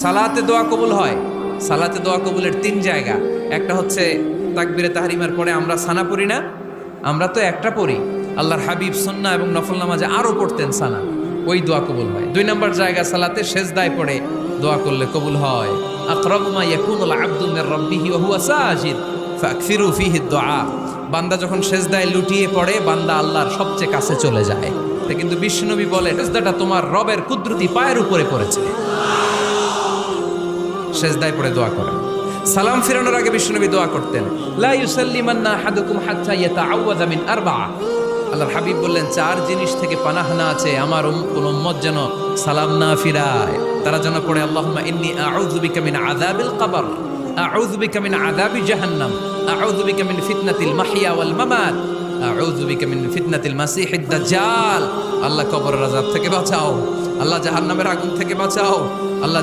সালাতে দোয়া কবুল হয়। সালাতে দোয়া কবুলের 3 জায়গা। একটা হচ্ছে তাকবীরে তাহরিমার পরে আমরা সানা পড়ি না, আমরা তো একটা পড়ি। আল্লাহর হাবিব সুন্নাহ এবং নফল নামাজে আরো পড়তেন সানা, ওই দোয়া কবুল হয়। 2 নম্বর জায়গা সালাতে সেজদায় পড়ে দোয়া করলে কবুল হয়। আকরাবু মা ইয়াকুনুল আবদু মির রাব্বিহি ওয়া হুয়া সাজিদ ফাকসিরু ফিহি দুআ। বান্দা যখন সেজদায় লুটিয়ে পড়ে, বান্দা আল্লাহর সবচেয়ে কাছে চলে যায়। কিন্তু বিশ্বনবী বলে, সেজদাটা তোমার রবের কুদরতি পায়ের উপরে পড়েছে। সেজদায় পড়ে দোয়া করেন। সালাম ফিরানোর আগে বিশ্বনবী দোয়া করতেন, লা ইউসাল্লিমান্না আহাদুকুম হাত্তা ইয়াতাআওয়াযা মিন আরবা'a। আল্লাহর হাবিব বললেন, 4 জিনিস থেকে পানাহ না আছে আমার কোন উম্মত যেন সালাম না ফিরায়। তারা যেন পড়ে, আল্লাহুম্মা ইন্নী আউযু বিকা মিন আযাবিল কবর, আউযু বিকা মিন আযাবি জাহান্নাম, আউযু বিকা মিন ফিতনাতিল মাহইয়া ওয়াল মামাত, আউযু বিকা মিন ফিতনাতিল মাসিহিদ দাজ্জাল। আল্লাহ কবরের আযাব থেকে বাঁচাও, আল্লাহ জাহান্নামের আগুন থেকে বাঁচাও, আল্লাহ